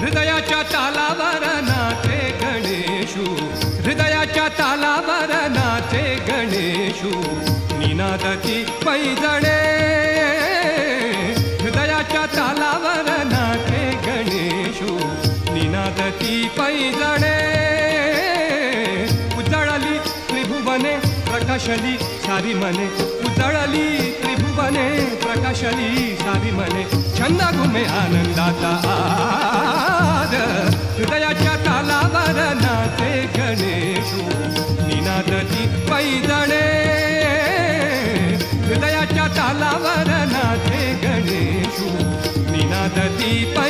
हृदयाच्या तालावर नाचे गणेशू, हृदयाच्या तालावर नाचे गणेशू, निनादती पैजणे. हृदयाच्या तालावर नाचे गणेशू, निनादती पैजणे. उजळली त्रिभुवने प्रकाशली सारी मने, उजळली त्रिभुवने प्रकाशली सारी मने. छंद घुमे आनंदाचा आद, हृदयाच्या तालावर नाचे गणेशू, निनादती पैजणे. हृदयाच्या तालावर नाचे गणेशू, निनादती पैजणे.